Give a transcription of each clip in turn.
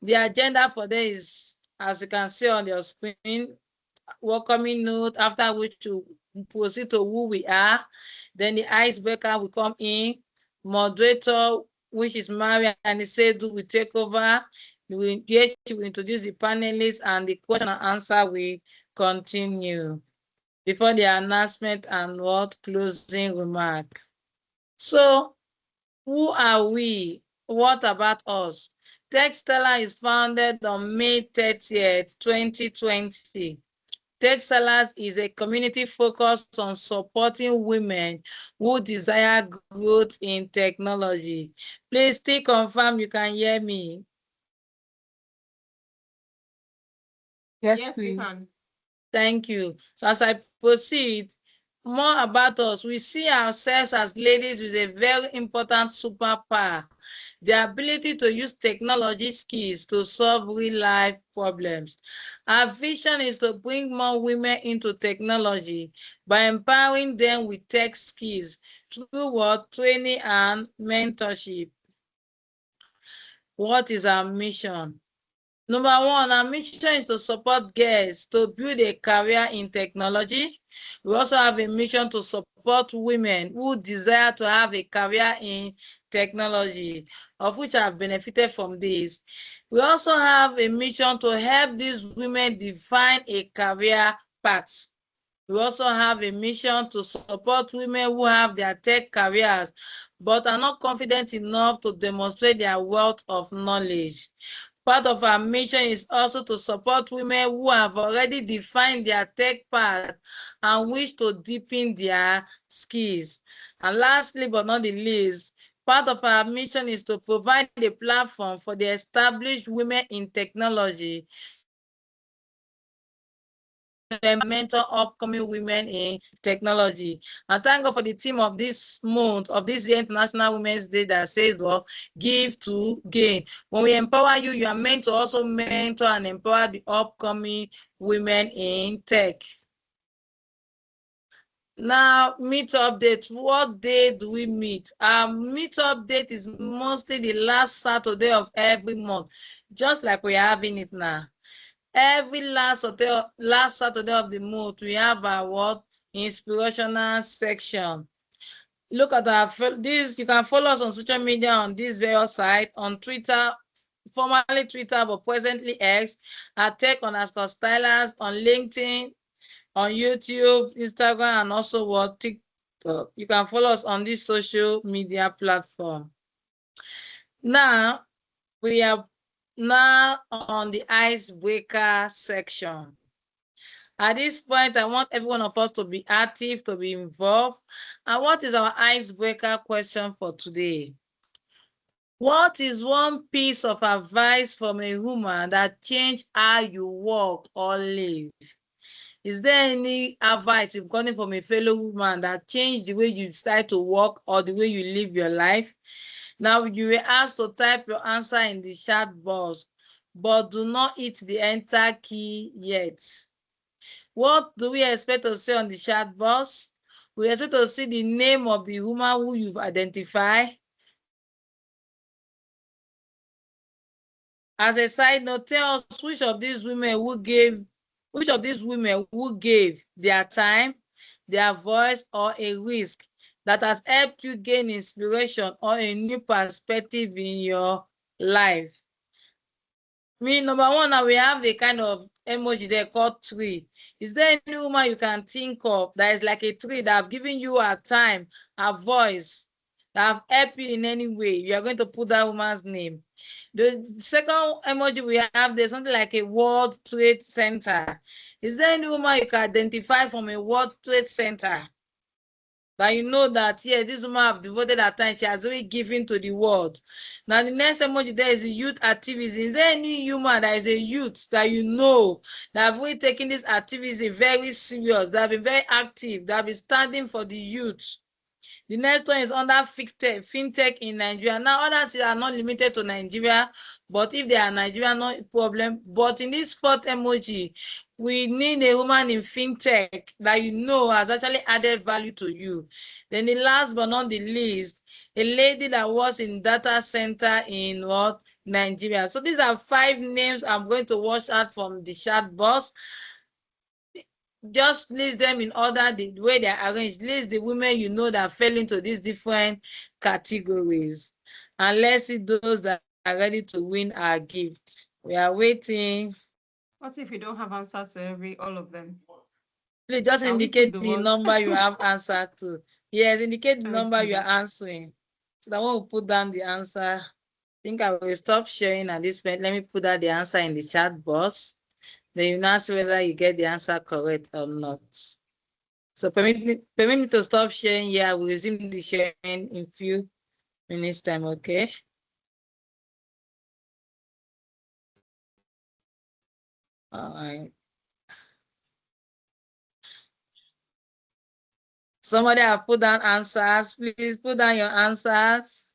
The agenda for this is, as you can see on your screen, welcoming note, after which to proceed to who we are. Then the icebreaker will come in. Moderator, which is Maria and Isedu, will take over. We will introduce the panelists and the question and answer will continue before the announcement and what closing remark. So, who are we? What about us? Techstylers is founded on May 30th, 2020. Techstylers is a community focused on supporting women who desire growth in technology. Please still confirm you can hear me. Yes, we can. Thank you. So as I proceed, more about us, we see ourselves as ladies with a very important superpower, the ability to use technology skills to solve real-life problems. Our vision is to bring more women into technology by empowering them with tech skills through what training and mentorship. What is our mission? Number one, our mission is to support girls to build a career in technology. We also have a mission to support women who desire to have a career in technology, of which have benefited from this. We also have a mission to help these women define a career path. We also have a mission to support women who have their tech careers but are not confident enough to demonstrate their wealth of knowledge. Part of our mission is also to support women who have already defined their tech path and wish to deepen their skills. And lastly, but not the least, part of our mission is to provide a platform for the established women in technology to mentor upcoming women in technology. And thank God for the theme of this month, of this year, International Women's Day, that says, well, give to gain. When we empower you, you are meant to also mentor and empower the upcoming women in tech. Now, meet update. What day do we meet? Our meet update is mostly the last Saturday of every month, just like we're having it now. Every last Saturday of the month, we have our what? Inspirational section. Look at our this. You can follow us on social media on this very site, on Twitter, formerly Twitter, but presently X, at Tech_Stylers, on LinkedIn, on YouTube, Instagram, and also what TikTok. You can follow us on this social media platform. Now, we are now on the icebreaker section. At this point, I want every one of us to be active, to be involved. And what is our icebreaker question for today? What is one piece of advice from a woman that changed how you work or live? Is there any advice you've gotten from a fellow woman that changed the way you decide to work or the way you live your life? Now, you were asked to type your answer in the chat box, but do not hit the enter key yet. What do we expect to see on the chat box? We expect to see the name of the woman who you've identified. As a side note, tell us which of these women who gave their time, their voice, or a risk that has helped you gain inspiration or a new perspective in your life. Number one, now we have a kind of emoji there called tree. Is there any woman you can think of that is like a tree that have given you a time, a voice, that have helped you in any way? You are going to put that woman's name. The second emoji we have, there's something like a World Trade Center. Is there any woman you can identify from a World Trade Center that you know that, yes, this woman have devoted her time, she has really given to the world? Now, the next emoji there is a youth activism. Is there any human that is a youth that you know that have really taken this activism very serious, that have been very active, that have been standing for the youth? The next one is under fintech in Nigeria. Now, others are not limited to Nigeria, but if they are Nigeria, no problem. But in this fourth emoji, we need a woman in fintech that you know has actually added value to you. Then the last but not the least, a lady that was in data center in what? Nigeria. So these are 5 names I'm going to wash out from the chat box. Just list them in order the way they are arranged. List the women you know that fell into these different categories. And let's see those that are ready to win our gift. We are waiting. What if you don't have answers to all of them? Please just Can we put indicate the the ones? number you have answered to. Yes, indicate the number you are Okay. answering. So that when we put down the answer, I think I will stop sharing at this point. Let me put out the answer in the chat box. Then you now see whether you get the answer correct or not. So permit me to stop sharing here. I will resume the sharing in few minutes time, okay? All right. Somebody have put down answers. Please put down your answers.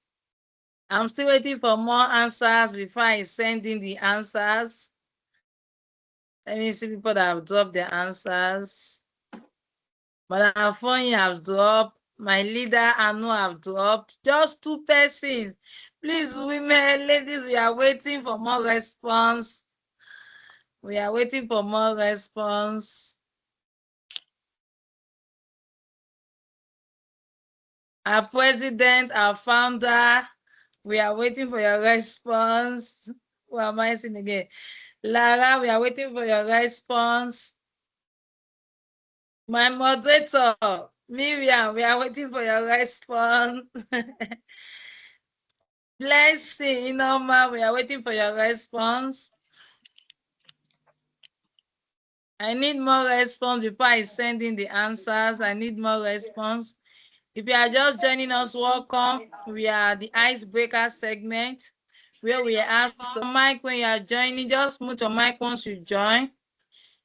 I'm still waiting for more answers before I send in the answers. Let me see people that have dropped their answers. Madam Afonyi have dropped. My leader Anu have dropped. Just 2 persons. Please, women, ladies, we are waiting for more response. We are waiting for more response. Our president, our founder, we are waiting for your response. Who am I seeing again? Lara, we are waiting for your response. My moderator, Miriam, we are waiting for your response. Blessing, Inoma, we are waiting for your response. I need more response before I send in the answers. I need more response. If you are just joining us, welcome. We are the icebreaker segment where we ask to mic when you are joining. Just mute your mic once you join.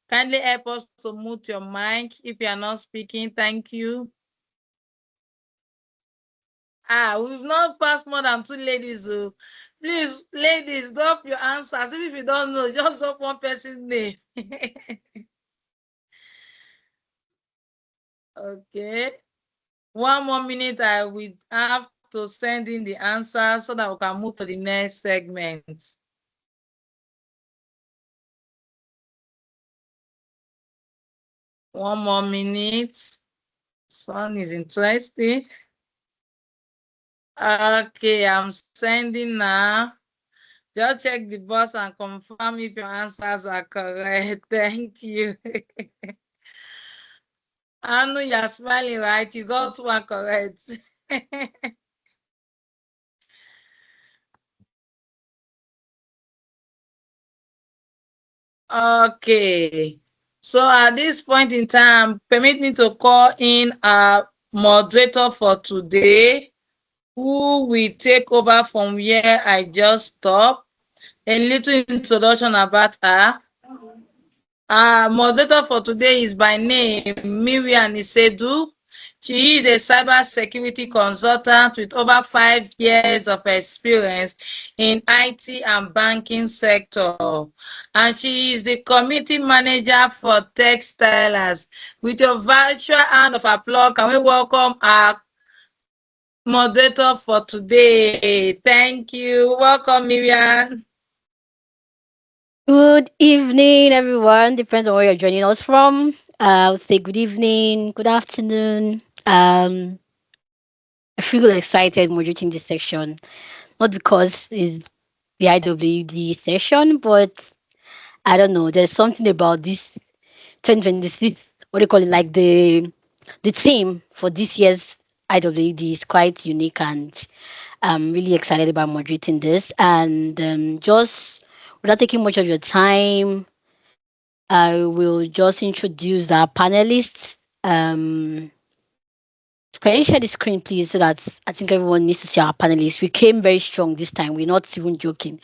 Kindly help us to mute your mic if you are not speaking. Thank you. We've not passed more than 2 ladies. So please, ladies, drop your answers. Even if you don't know, just drop one person's name. Okay. 1 more minute, I will have to send in the answer so that we can move to the next segment. One more minute. This one is interesting. Okay, I'm sending now. Just check the box and confirm if your answers are correct. Thank you. Anu, you're smiling, right? You got one correct. Okay. So at this point in time, permit me to call in our moderator for today, who will take over from where I just stopped. A little introduction about her. Our moderator for today is by name Miriam Isedu. She is a cybersecurity consultant with over 5 years of experience in IT and banking sector. And she is the committee manager for Techstylers. With a virtual round of applause, can we welcome our moderator for today? Thank you. Welcome, Miriam. Good evening, everyone. Depends on where you're joining us from. I would say good evening, good afternoon. I feel excited moderating this section, not because it's the IWD session, but I don't know. There's something about this 2026. What do you call it? Like the theme for this year's IWD is quite unique, and I'm really excited about moderating this. And just without taking much of your time, I will just introduce our panelists. Can you share the screen, please, so that I think everyone needs to see our panelists. We came very strong this time. We're not even joking.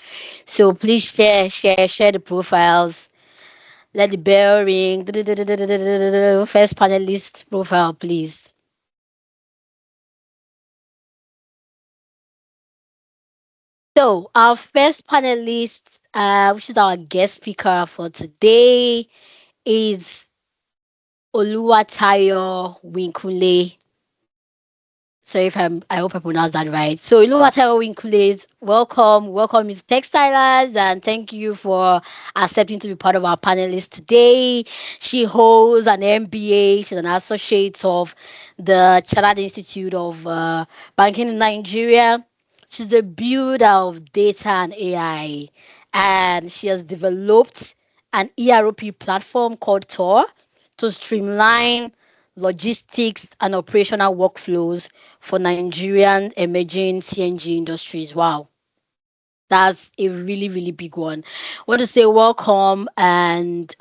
So please share the profiles. Let the bell ring. First panelist profile, please. So our first panelist, which is our guest speaker for today, is Oluwatayo Winkunle. So I hope I pronounced that right. So Oluwatayo Winkunle, welcome Ms. Techstylers, and thank you for accepting to be part of our panelists today. She holds an MBA. She's an associate of the Chartered Institute of Banking in Nigeria. She's the builder of data and AI, and she has developed an ERP platform called Tor to streamline logistics and operational workflows for Nigerian emerging CNG industries. Wow, that's a really, really big one. I want to say welcome, and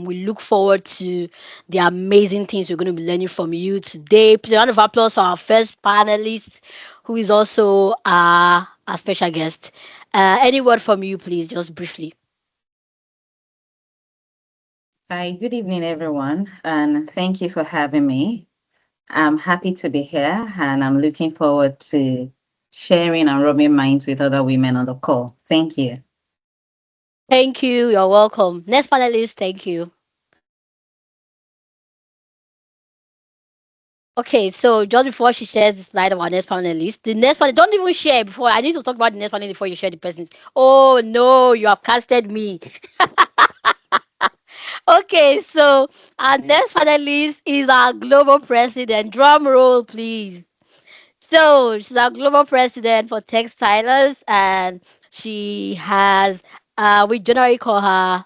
we look forward to the amazing things we're going to be learning from you today. Please, a round of applause for our first panelist, who is also a special guest. Any word from you, please, just briefly? Hi, good evening, everyone, and thank you for having me. I'm happy to be here, and I'm looking forward to sharing and rubbing minds with other women on the call. Thank you. Thank you. You're welcome. Next panelist, thank you. Okay, so just before she shares the slide of our next panelist, the next panel, don't even share before. I need to talk about the next panel before you share the persons. Oh no, you have casted me. Okay, so our next panelist is our global president. Drum roll, please. So she's our global president for Techstylers, and she has we generally call her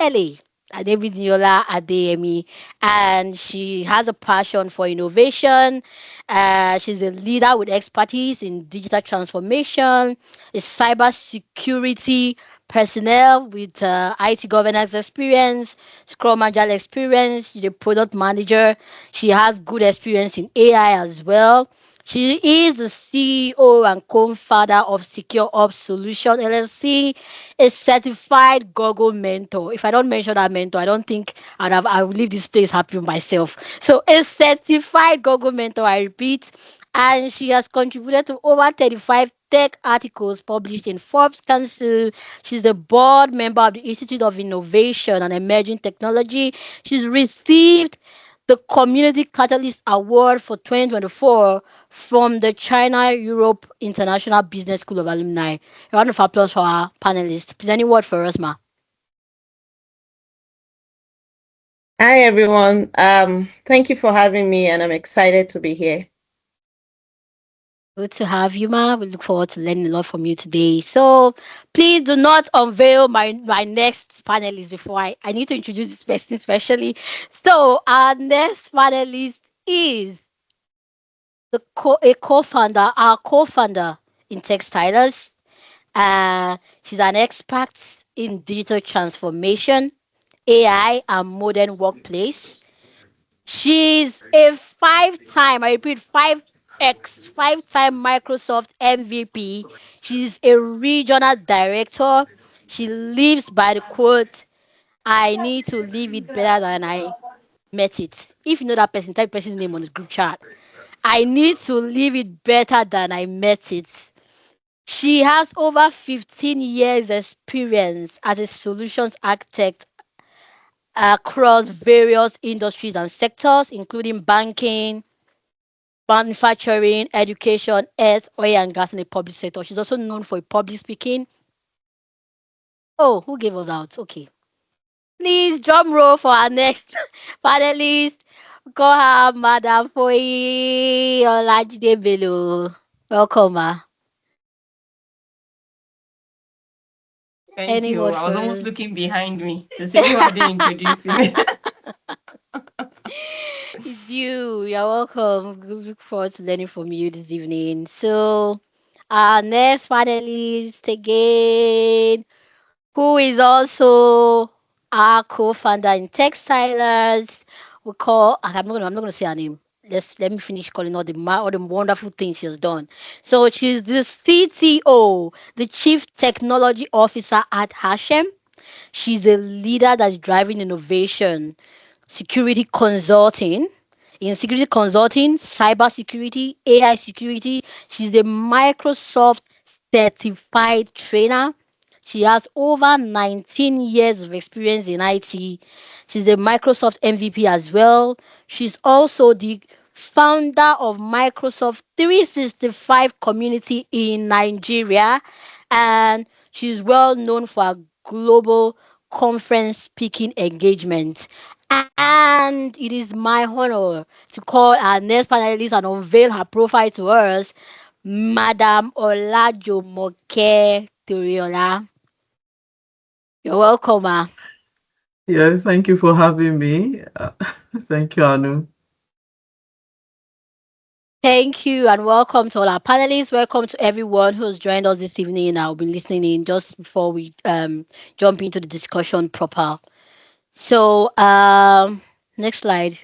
Ellie Adebidiola Adeyemi, and she has a passion for innovation. She's a leader with expertise in digital transformation, a cyber security personnel with IT governance experience, Scrum Agile experience. She's a product manager. She has good experience in AI as well. She is the CEO and co-founder of Secure Ops Solution LLC, a certified Google mentor. If I don't mention that mentor, I don't think I would leave this place happy with myself. So a certified Google mentor, I repeat, and she has contributed to over 35 tech articles published in Forbes Council. She's a board member of the Institute of Innovation and Emerging Technology. She's received the Community Catalyst Award for 2024 from the China Europe International Business School of Alumni. A round of applause for our panelists. Please, any word for us, ma? Hi everyone. Thank you for having me, and I'm excited to be here. Good to have you, ma. We look forward to learning a lot from you today. So please do not unveil my next panelist before I need to introduce this person especially. So our next panelist is our co-founder in Techstylers. She's an expert in digital transformation, AI, and modern workplace. She's a five-time, I repeat, 5time Microsoft MVP. She's a regional director. She lives by the quote, I need to leave it better than I met it. If you know that person, type person's name on the group chat. I need to leave it better than I met it. She has over 15 years experience as a solutions architect across various industries and sectors, including banking, manufacturing, education, health, oil and gas in the public sector. She's also known for public speaking. Oh, who gave us out? Okay. Please drum roll for our next panelist. Call her Madam Foyi Olajide Bello. Welcome, ma. Thank Any you. word I was for almost us? looking behind me to see who are they introducing me. It's you. You're welcome. Look forward to learning from you this evening. So, our next panelist again, who is also our co-founder in Techstylers. We call. I'm not gonna say her name. Let me finish calling all the wonderful things she has done. So she's the CTO, the Chief Technology Officer at Hashem. She's a leader that's driving innovation, security consulting. In security consulting, cyber security, AI security, she's a Microsoft certified trainer. She has over 19 years of experience in IT. She's a Microsoft MVP as well. She's also the founder of Microsoft 365 community in Nigeria, and she's well known for her global conference speaking engagement. And it is my honor to call our next panelist and unveil her profile to us, Madam Olajumoke Toriola. You're welcome, ma. Yeah, thank you for having me. Thank you, Anu. Thank you and welcome to all our panelists. Welcome to everyone who's joined us this evening. I'll be listening in just before we jump into the discussion proper. So next slide.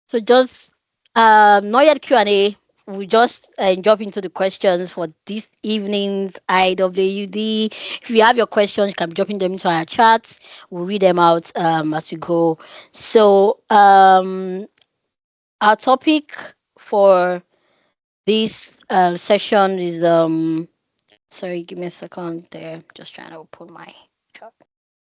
So just not yet Q&A. We just jump into the questions for this evening's IWD. If you have your questions, you can be dropping them into our chats. We'll read them out as we go. So our topic for this session is sorry, give me a second there. Just trying to open my chart.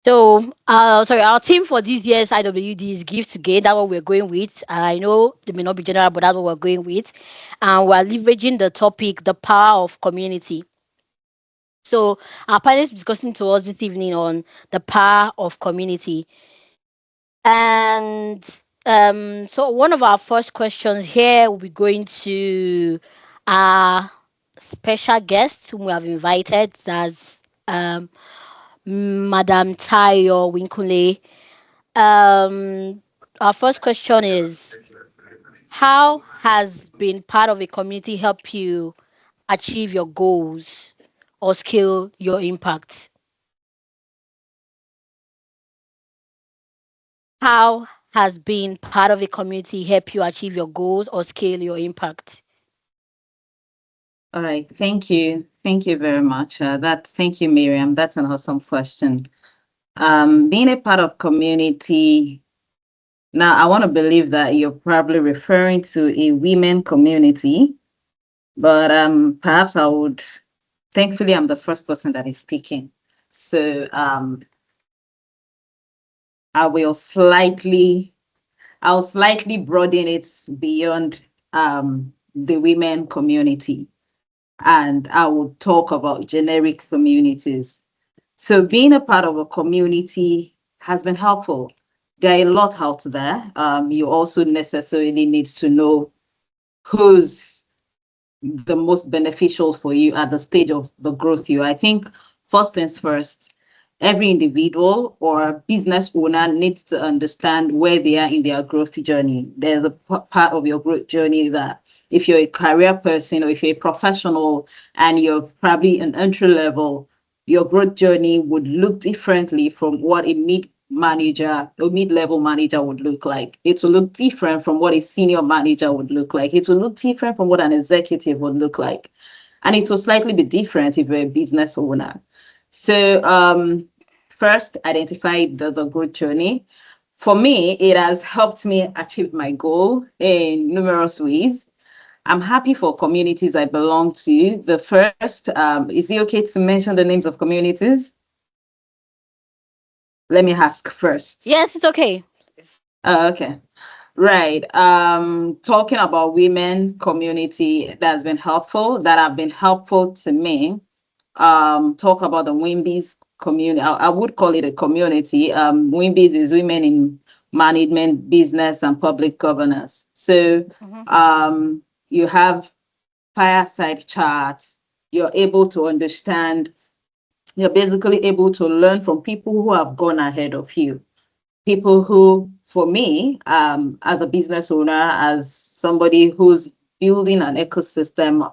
So sorry, our theme for this year's IWD is Give to Gain. That's what we're going with. I know they may not be general, but that's what we're going with. And we're leveraging the topic, the power of community. So our panel is discussing to us this evening on the power of community. And so one of our first questions here will be going to our special guest whom we have invited. That's Madam Tayo Winkunle. Our first question is, how has being part of a community help you achieve your goals or scale your impact? How has being part of a community help you achieve your goals or scale your impact? All right, thank you. Thank you very much. Thank you, Miriam. That's an awesome question. Being a part of community, now I want to believe that you're probably referring to a women community, but perhaps thankfully, I'm the first person that is speaking. So I'll slightly broaden it beyond the women community, and I will talk about generic communities. So being a part of a community has been helpful. There are a lot out there. You also necessarily need to know who's the most beneficial for you at the stage of the growth I think first things first, every individual or business owner needs to understand where they are in their growth journey. There's a part of your growth journey that if you're a career person or if you're a professional and you're probably an entry level, your growth journey would look differently from what a mid-level manager would look like. It will look different from what a senior manager would look like. It will look different from what an executive would look like. And it will slightly be different if you're a business owner. So first, identify the growth journey. For me, it has helped me achieve my goal in numerous ways. I'm happy for communities I belong to. The first, is it okay to mention the names of communities? Let me ask first. Yes, it's okay. Okay. Right. Talking about women community that have been helpful to me. Talk about the WIMBIS community. I would call it a community. WIMBIS is Women in Management, Business, and Public Governance. So you have fireside chats. You're able to understand. You're basically able to learn from people who have gone ahead of you. People who, for me, as a business owner, as somebody who's building an ecosystem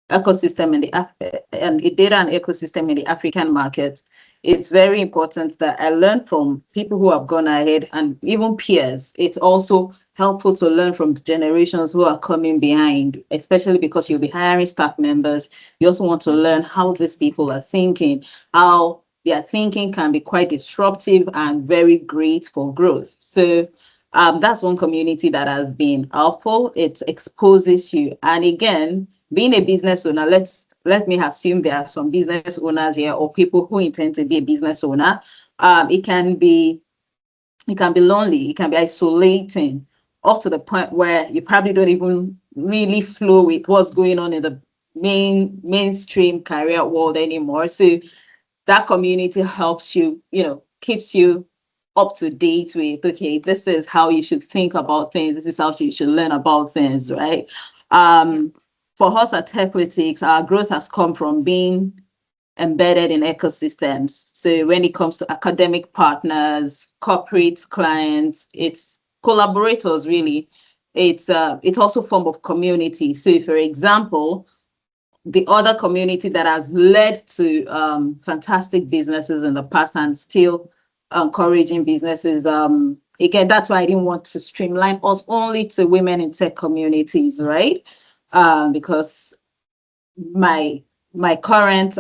in the data and ecosystem in the African market, it's very important that I learn from people who have gone ahead and even peers. It's also helpful to learn from generations who are coming behind, especially because you'll be hiring staff members. You also want to learn how these people are thinking, how their thinking can be quite disruptive and very great for growth. So that's one community that has been helpful. It exposes you. And again, being a business owner, let me assume there are some business owners here or people who intend to be a business owner. It can be lonely, it can be isolating, up to the point where you probably don't even really flow with what's going on in the mainstream career world anymore. So that community helps you, keeps you up to date with, okay, this is how you should think about things, this is how you should learn about things, right? For us at Techlytics, our growth has come from being embedded in ecosystems. So when it comes to academic partners, corporate clients, it's collaborators really. It's also a form of community. So for example, the other community that has led to fantastic businesses in the past and still encouraging businesses. Again, that's why I didn't want to streamline us only to women in tech communities, right? Because my my current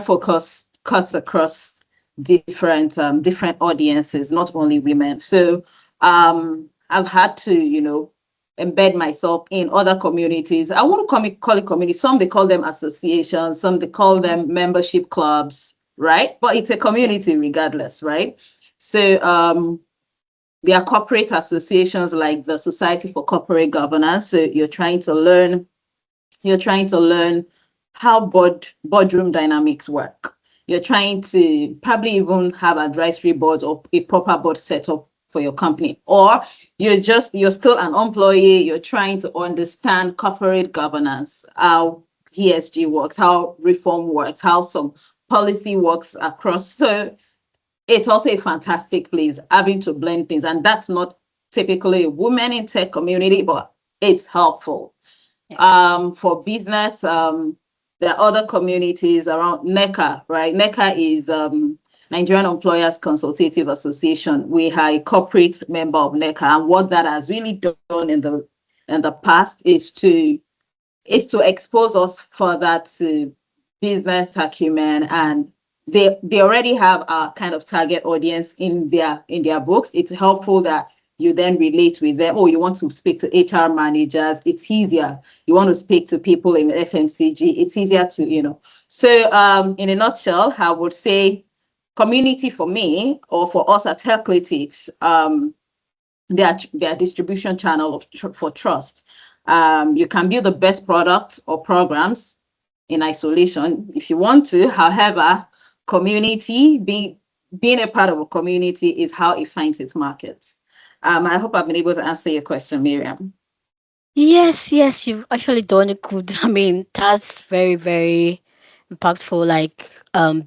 focus cuts across different audiences, not only women. So I've had to, embed myself in other communities. I won't call it community. Some they call them associations, some they call them membership clubs, right? But it's a community regardless, right? So there are corporate associations like the Society for Corporate Governance. So you're trying to learn how boardroom dynamics work. You're trying to probably even have advisory boards or a proper board set up for your company, or you're still an employee. You're trying to understand corporate governance, how ESG works, how reform works, how some policy works across. So it's also a fantastic place having to blend things, and that's not typically a women in tech community, but it's helpful. For business, there are other communities around NECA, right? NECA is Nigerian Employers Consultative Association. We are a corporate member of NECA, and what that has really done in the past is to expose us further to business acumen, and they already have a kind of target audience in their books. It's helpful that you then relate with them. Oh, you want to speak to HR managers, it's easier. You want to speak to people in FMCG, it's easier to, So in a nutshell, I would say community for me, or for us at Techlytics, their distribution channel for trust. You can build the best products or programs in isolation if you want to. However, community, being a part of a community is how it finds its markets. I hope I've been able to answer your question, Miriam. Yes, you've actually done it good. I mean, that's very, very impactful. Like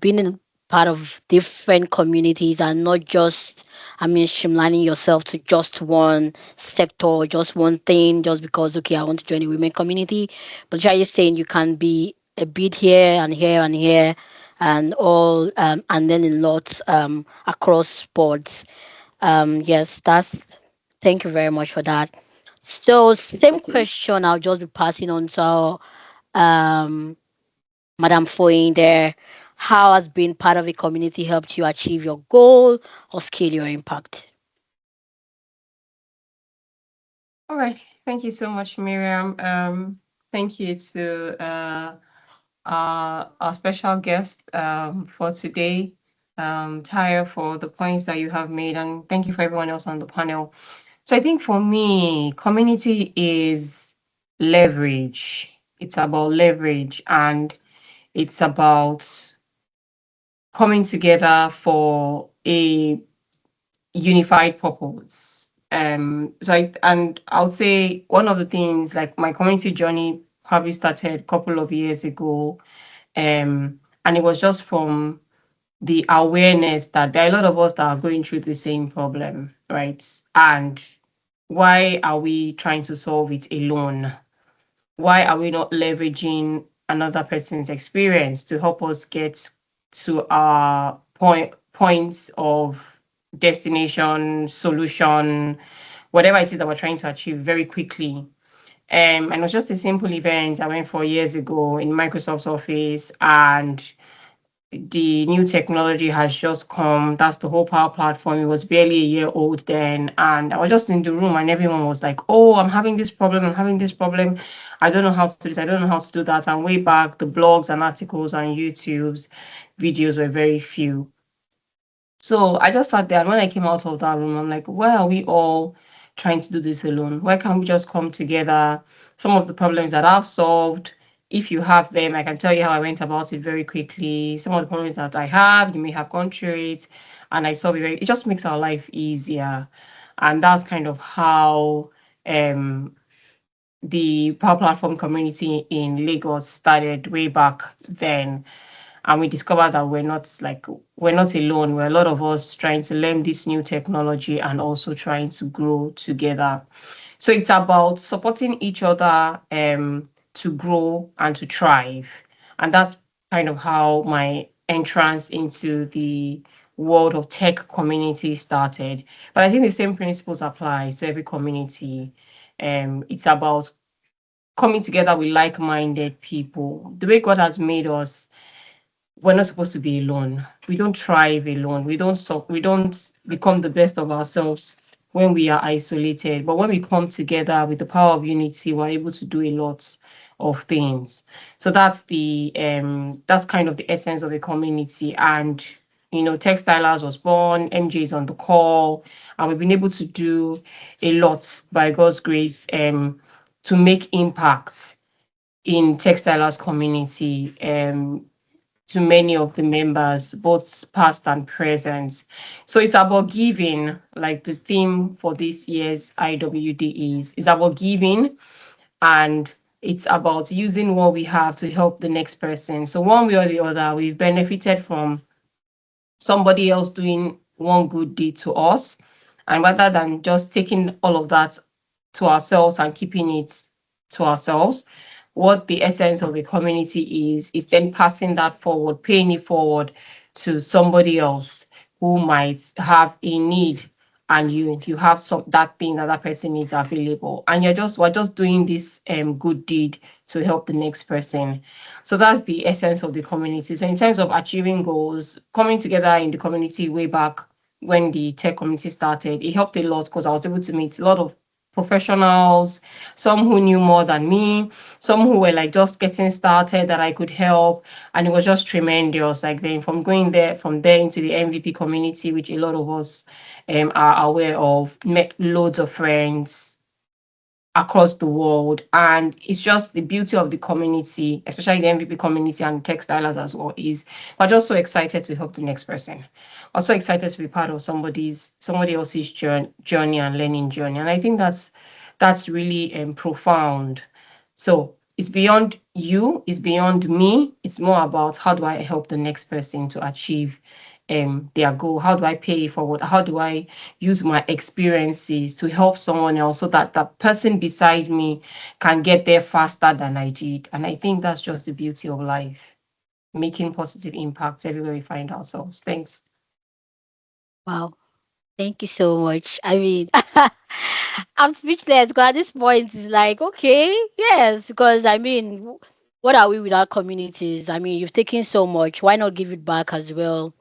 being in part of different communities and not just, I mean, streamlining yourself to just one sector, just one thing, just because okay, I want to join a women community. But you're saying you can be a bit here and here and here and all and then in lots across boards. Yes, that's thank you very much for that. So same question I'll just be passing on to um Madam Foyne there. How has being part of a community helped you achieve your goal or scale your impact? All right. Thank you so much, Miriam. Thank you to our special guest for today, Tayo, for the points that you have made, and thank you for everyone else on the panel. So I think for me, community is leverage. It's about leverage, and it's about coming together for a unified purpose. I'll say one of the things, like my community journey probably started a couple of years ago. And it was just from the awareness that there are a lot of us that are going through the same problem, right? And why are we trying to solve it alone? Why are we not leveraging another person's experience to help us get to our points of destination, solution, whatever it is that we're trying to achieve very quickly? And it was just a simple event I went for years ago in Microsoft's office, and the new technology has just come. That's the whole Power Platform. It was barely a year old then. And I was just in the room and everyone was like, oh, I'm having this problem. I'm having this problem. I don't know how to do this. I don't know how to do that. And way back, the blogs and articles on YouTube's videos were very few. So I just sat there, and when I came out of that room, I'm like, why are we all trying to do this alone? Why can't we just come together? Some of the problems that I've solved, if you have them, I can tell you how I went about it very quickly. Some of the problems that I have, you may have gone through it, and I solve it. It just makes our life easier, and that's kind of how the Power Platform community in Lagos started way back then. And we discovered that we're not alone. We're a lot of us trying to learn this new technology and also trying to grow together. So it's about supporting each other to grow and to thrive. And that's kind of how my entrance into the world of tech community started. But I think the same principles apply to every community. It's about coming together with like-minded people. The way God has made us, we're not supposed to be alone. We don't thrive alone. We don't become the best of ourselves when we are isolated. But when we come together with the power of unity, we're able to do a lot of things. So that's kind of the essence of a community. And Techstylers was born, MJ is on the call, and we've been able to do a lot by God's grace to make impacts in Techstylers community. To many of the members, both past and present. So it's about giving, like the theme for this year's IWD is about giving, and it's about using what we have to help the next person. So one way or the other, we've benefited from somebody else doing one good deed to us. And rather than just taking all of that to ourselves and keeping it to ourselves, what the essence of a community is then passing that forward, paying it forward to somebody else who might have a need, and you have that thing that person needs available, and we're just doing this good deed to help the next person. So that's the essence of the community. So in terms of achieving goals, coming together in the community way back when the tech community started, it helped a lot because I was able to meet a lot of professionals, some who knew more than me, some who were like just getting started that I could help. And it was just tremendous. Like then from there into the MVP community, which a lot of us are aware of, met loads of friends across the world. And it's just the beauty of the community, especially the MVP community and Techstylers as well, is we're just so excited to help the next person. We're so excited to be part of somebody else's journey and learning journey. And I think that's really profound. So it's beyond you, it's beyond me. It's more about how do I help the next person to achieve their goal? How do I pay it forward? How do I use my experiences to help someone else so that the person beside me can get there faster than I did? And I think that's just the beauty of life, making positive impacts everywhere we find ourselves. Thanks. Wow. Thank you so much. I mean, I'm speechless because at this point it's like, okay, yes, because I mean, what are we without communities? I mean, you've taken so much. Why not give it back as well?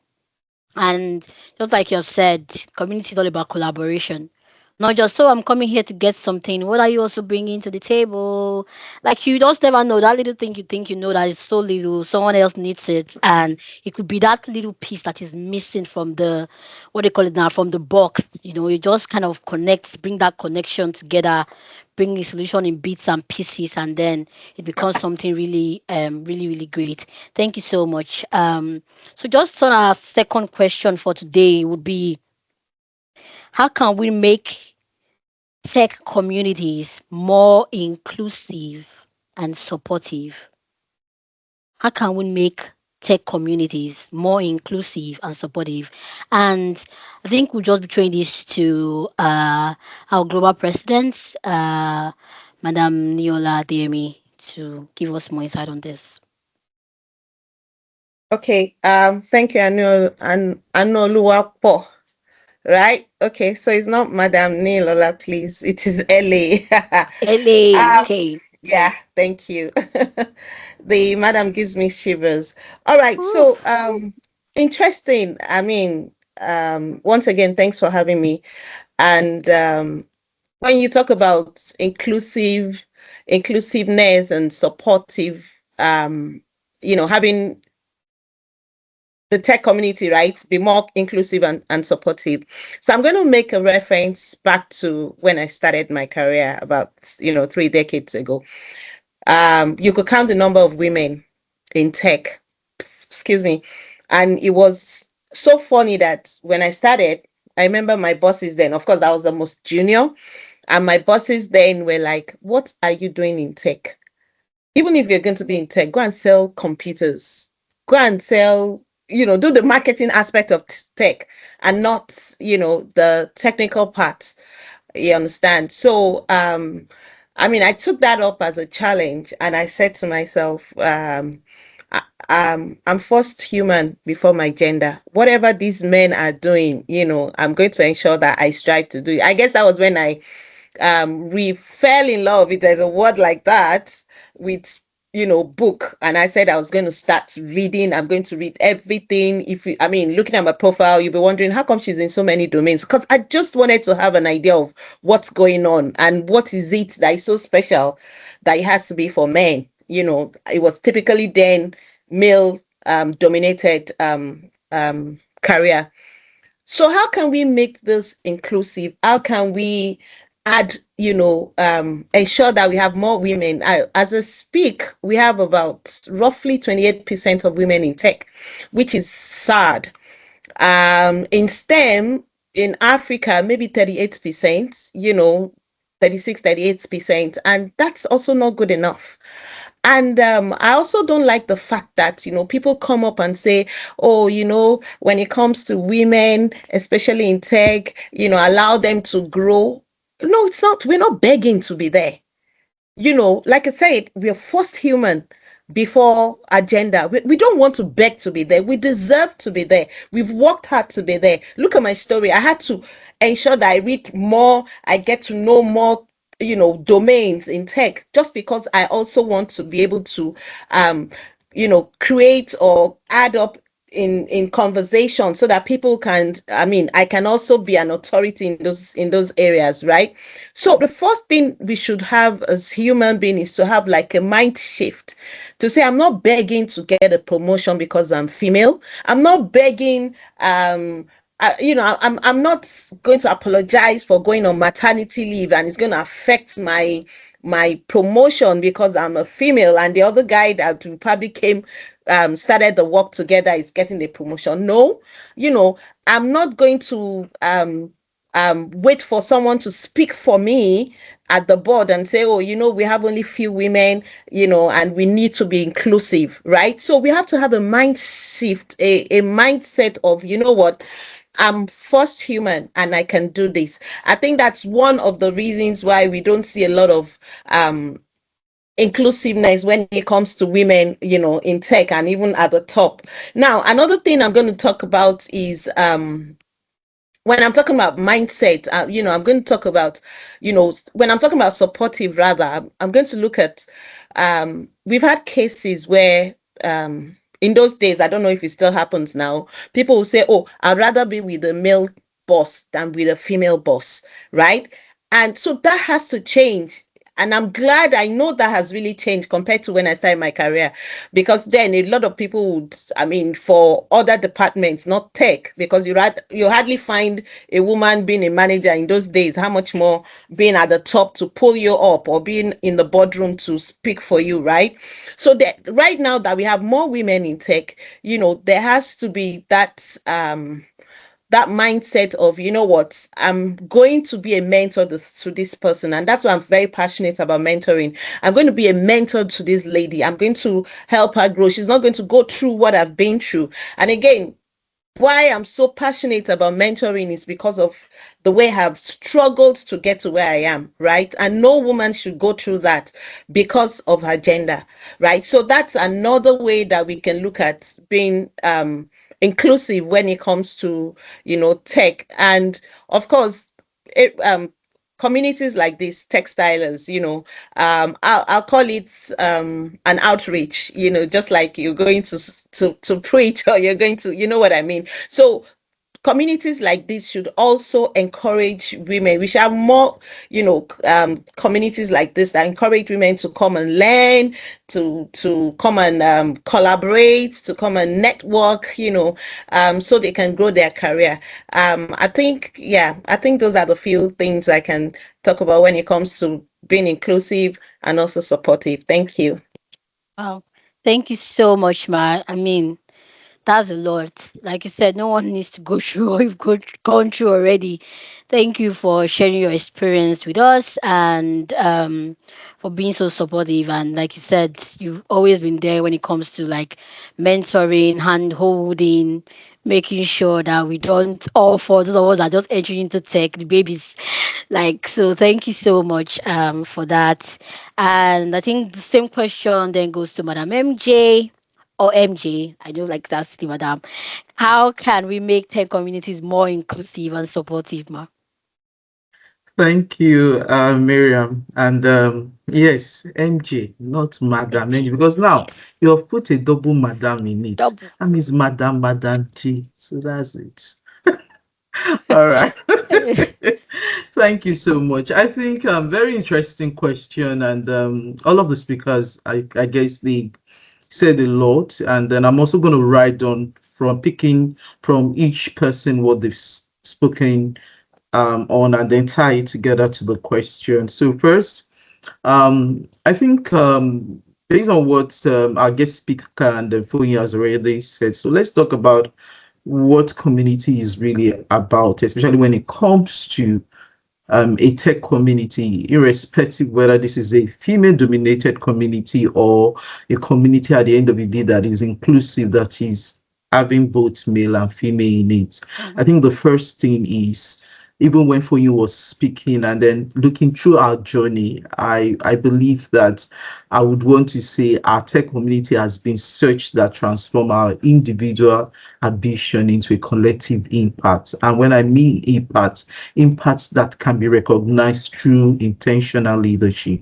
And just like you have said, community is all about collaboration. Not just so I'm coming here to get something. What are you also bringing to the table? Like you just never know that little thing you think you know that is so little. Someone else needs it, and it could be that little piece that is missing from the what they call it now from the box. You just kind of connect, bring that connection together, bring the solution in bits and pieces, and then it becomes something really, really, really great. Thank you so much. So just on our second question for today would be, how can we make tech communities more inclusive and supportive? How can we make tech communities more inclusive and supportive? And I think we'll just be throwing this to our global president, Madam Niola Adeyemi, to give us more insight on this. Okay. Thank you, Oluwapo. Right? Okay, so it's not Madam Nilola, please. It is LA. LA, um, okay. yeah, thank you. The madam gives me shivers. All right, Ooh, so interesting. I mean, once again, thanks for having me. And when you talk about inclusiveness and supportive, having the tech community, right, be more inclusive and supportive. So I'm going to make a reference back to when I started my career about 3 decades ago. You could count the number of women in tech, excuse me, and it was so funny that when I started, I remember my bosses then, of course, I was the most junior, and my bosses then were like, "What are you doing in tech? Even if you're going to be in tech, go and sell computers, go and sell, do the marketing aspect of tech and not, the technical part." You understand? So, I took that up as a challenge, and I said to myself, I'm first human before my gender. Whatever these men are doing, I'm going to ensure that I strive to do it. I guess that was when I we fell in love, if there's a word like that, with book. And I said I was going to start reading. I'm going to read everything. If you, looking at my profile, you'll be wondering how come she's in so many domains, because I just wanted to have an idea of what's going on and what is it that is so special that it has to be for men. It was typically then male dominated career. So how can we make this inclusive? How can we add, ensure that we have more women? As I speak, we have about roughly 28% of women in tech, which is sad. In STEM, in Africa, maybe 38%, 36, 38%, and that's also not good enough. And I also don't like the fact that, people come up and say, oh, when it comes to women, especially in tech, allow them to grow. No, it's not. We're not begging to be there. Like I said, we're first human before agenda. We don't want to beg to be there. We deserve to be there. We've worked hard to be there. Look at my story. I had to ensure that I read more, I get to know more, domains in tech, just because I also want to be able to create or add up in conversation, so that people can, I can also be an authority in those areas, right? So the first thing we should have as human beings is to have like a mind shift, to say, I'm not begging to get a promotion because I'm female. I'm not begging, I'm not going to apologize for going on maternity leave and it's going to affect my promotion because I'm a female, and the other guy that probably started the work together is getting the promotion. No, I'm not going to wait for someone to speak for me at the board and say, oh, we have only few women, and we need to be inclusive, right? So we have to have a mind shift, a mindset of, what, I'm first human and I can do this. I think that's one of the reasons why we don't see a lot of inclusiveness when it comes to women, in tech and even at the top. Now, another thing I'm going to talk about is when I'm talking about mindset, I'm going to talk about, when I'm talking about supportive, rather, I'm going to look at, we've had cases where, in those days, I don't know if it still happens now, people will say, oh, I'd rather be with a male boss than with a female boss, right? And so that has to change. And I'm glad, I know that has really changed compared to when I started my career, because then a lot of people would, for other departments, not tech, because you hardly find a woman being a manager in those days, how much more being at the top to pull you up, or being in the boardroom to speak for you, right? So that right now that we have more women in tech, there has to be that mindset of, what, I'm going to be a mentor to this person. And that's why I'm very passionate about mentoring. I'm going to be a mentor to this lady. I'm going to help her grow. She's not going to go through what I've been through. And again, why I'm so passionate about mentoring is because of the way I've struggled to get to where I am, right? And no woman should go through that because of her gender, right? So that's another way that we can look at being inclusive when it comes to, tech. And of course, communities like this, Techstylers, I'll call it an outreach, just like you're going to preach, or you're going to, what I mean. So communities like this should also encourage women. We should have more, communities like this that encourage women to come and learn, to come and collaborate, to come and network, so they can grow their career. I think those are the few things I can talk about when it comes to being inclusive and also supportive. Thank you. Wow. Thank you so much, Ma. I mean, that's a lot. Like you said, no one needs to go through what you've gone through already. Thank you for sharing your experience with us and for being so supportive. And like you said, you've always been there when it comes to like mentoring, hand holding, making sure that we don't all for those of us that are just entering into tech, the babies. Like, so thank you so much for that. And I think the same question then goes to Madam MJ or MJ. I don't like that, Madam. How can we make tech communities more inclusive and supportive, ma? Thank you, Miriam. And yes, MJ, not Madam MJ, MJ. because now Yes. you have put a double Madam in it. Double. And it's Madam G. So that's it. All right. Thank you so much. I think very interesting question, and all of the speakers, I guess they said a lot, and then I'm also going to write on from picking from each person what they've spoken on, and then tie it together to the question. So first, I think based on what our guest speaker and Foyi has already said, so let's talk about what community is really about, especially when it comes to a tech community, irrespective whether this is a female-dominated community or a community at the end of the day that is inclusive, that is having both male and female in it. I think the first thing is, even when Foyi was speaking and then looking through our journey, I believe that I would want to say our tech community has been search that transform our individual ambition into a collective impact. And when I mean impact, impacts that can be recognized through intentional leadership.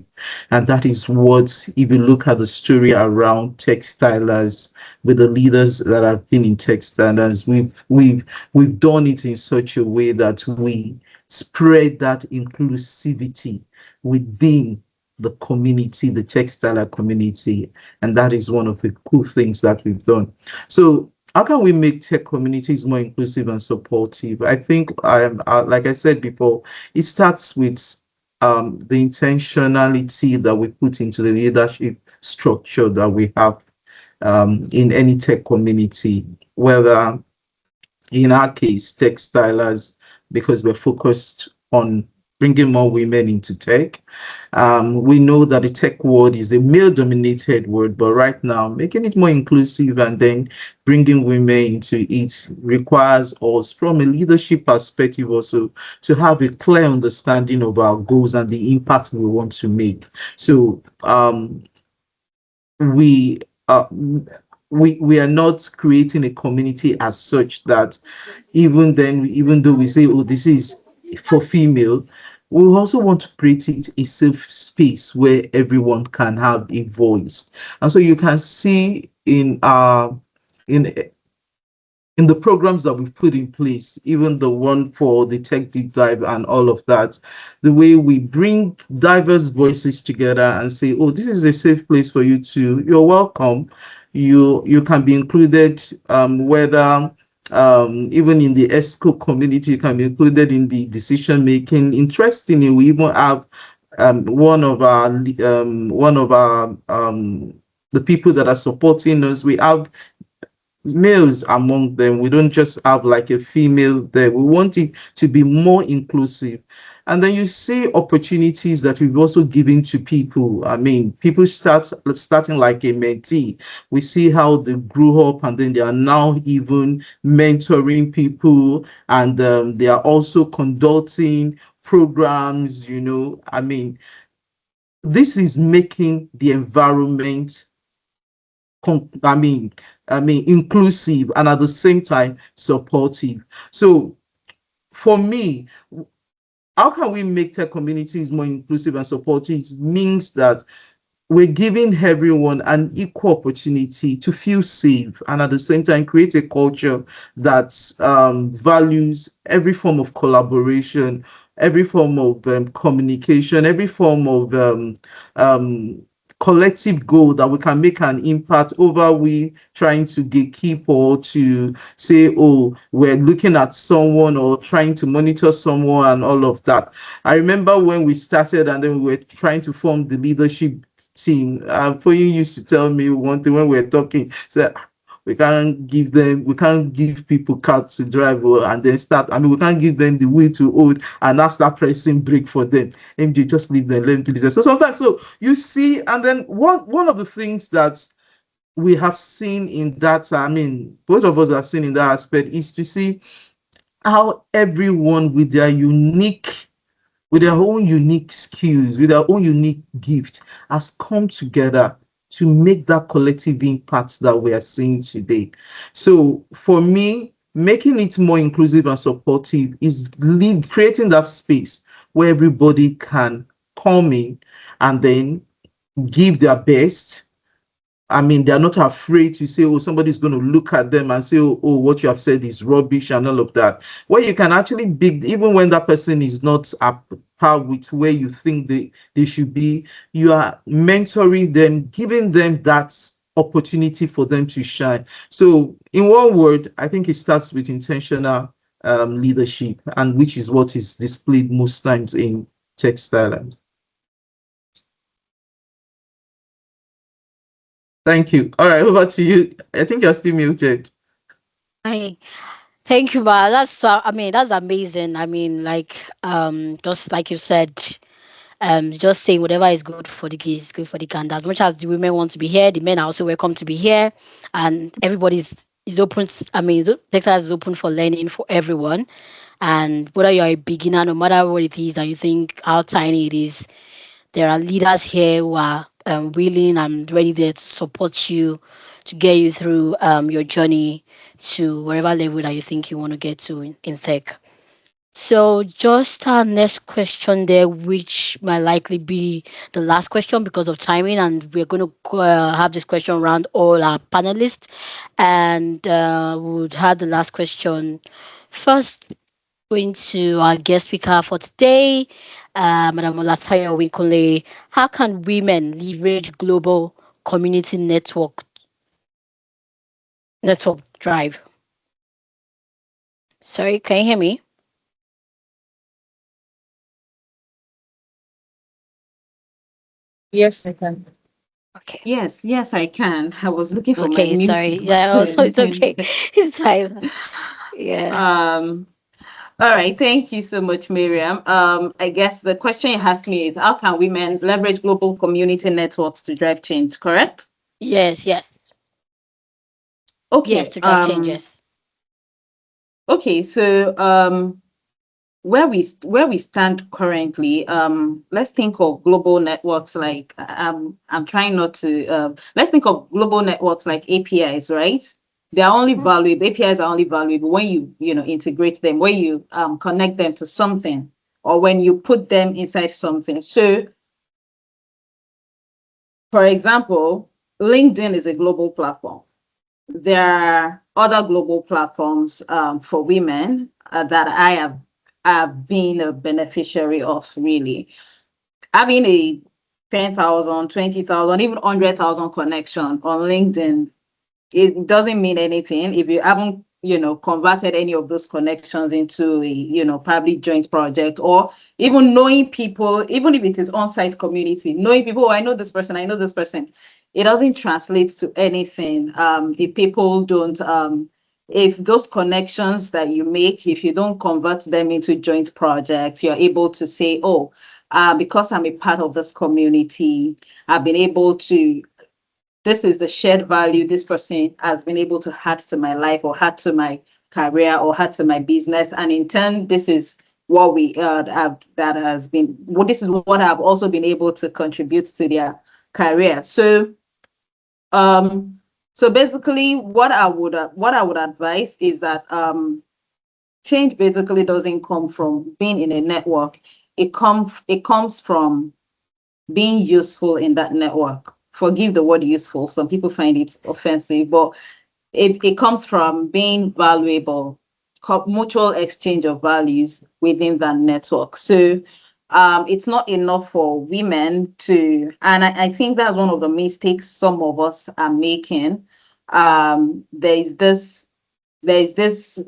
And that is what, if you look at the story around Techstylers, with the leaders that have been in Techstylers, we've done it in such a way that we spread that inclusivity within the community, the Techstyler community. And that is one of the cool things that we've done. So how can we make tech communities more inclusive and supportive? I think, like I said before, it starts with the intentionality that we put into the leadership structure that we have in any tech community, whether in our case, Techstylers, because we're focused on bringing more women into tech. We know that the tech world is a male-dominated world, but right now, making it more inclusive and then bringing women into it requires us, from a leadership perspective also, to have a clear understanding of our goals and the impact we want to make. So we uh, we are not creating a community as such that even though we say, oh, this is for female, we also want to create it a safe space where everyone can have a voice. And so you can see in in the programs that we've put in place, even the one for the tech deep dive and all of that, the way we bring diverse voices together and say, oh, this is a safe place for you to, you're welcome. You can be included, whether even in the ESCO community, you can be included in the decision making. Interestingly, we even have one of our the people that are supporting us. We have males among them. We don't just have like a female there. We want it to be more inclusive. And then you see opportunities that we've also given to people. I mean, people starting like a mentee. We see how they grew up and then they are now even mentoring people, and they are also conducting programs, I mean, this is making the environment inclusive and at the same time supportive. So for me, how can we make tech communities more inclusive and supportive? It means that we're giving everyone an equal opportunity to feel safe and at the same time create a culture that values every form of collaboration, every form of communication, every form of um, collective goal that we can make an impact over we trying to gatekeep or to say, oh, we're looking at someone or trying to monitor someone and all of that. I remember when we started and then we were trying to form the leadership team. Foyin used to tell me one thing when we were talking, said, we can't give people cars to drive and then start. I mean, we can't give them the wheel to hold and now start pressing brake for them. MJ, just leave them, let them do this. So sometimes, so you see, and then one of the things that we have seen in that, I mean, both of us have seen in that aspect is to see how everyone with their own unique skills, with their own unique gift, has come together to make that collective impact that we are seeing today. So for me, making it more inclusive and supportive is creating that space where everybody can come in and then give their best. I mean, they're not afraid to say, oh, somebody's going to look at them and say, oh, what you have said is rubbish and all of that. Where you can actually even when that person is not up par with where you think they should be, you are mentoring them, giving them that opportunity for them to shine. So in one word, I think it starts with intentional leadership, and which is what is displayed most times in Techstylers. Thank you. All right, over to you. I think you're still muted. I thank you, Ma. I mean, that's amazing. I mean, like, just like you said, just saying whatever is good for the geese is good for the gander. As much as the women want to be here, the men are also welcome to be here, and everybody's is open. I mean, Texas is open for learning for everyone, and whether you're a beginner, no matter what it is, and you think how tiny it is, there are leaders here who are willing and ready there to support you, to get you through your journey to wherever level that you think you want to get to in tech. So just our next question there, which might likely be the last question because of timing, and we're going to have this question around all our panelists, and we'll have the last question first going to our guest speaker for today, Madam Oluwatayo Winkunle. How can women leverage global community network drive? Sorry, can you hear me? Yes, I can. Okay. Yes, I can. I was looking for my Okay, mute sorry. Yeah, also button. it's okay. It's fine. Yeah. um, all right, thank you so much, Miriam. I guess the question you asked me is how can women leverage global community networks to drive change, correct? Yes, yes. Yes, Okay. to drive changes. Okay, so where we stand currently, let's think of global networks like I'm trying not to let's think of global networks like APIs, right? They are only valuable, APIs are only valuable when you integrate them, when you connect them to something, or when you put them inside something. So for example, LinkedIn is a global platform. There are other global platforms for women that I have been a beneficiary of, really. Having a 10,000, 20,000, even 100,000 connection on LinkedIn, it doesn't mean anything if you haven't, converted any of those connections into a, probably joint project, or even knowing people, even if it is on-site community, knowing people, oh, I know this person, I know this person. It doesn't translate to anything if people don't, if those connections that you make, if you don't convert them into joint projects, you're able to say, oh, because I'm a part of this community, I've been able to, this is the shared value this person has been able to add to my life or add to my career or add to my business. And in turn, this is what we have, that has been, well, this is what I've also been able to contribute to their career. Um, so basically what I would advise is that change basically doesn't come from being in a network. It comes from being useful in that network. Forgive the word useful. Some people find it offensive, but it comes from being valuable, mutual exchange of values within that network. So it's not enough for women to, and I think that's one of the mistakes some of us are making. There's this there's this,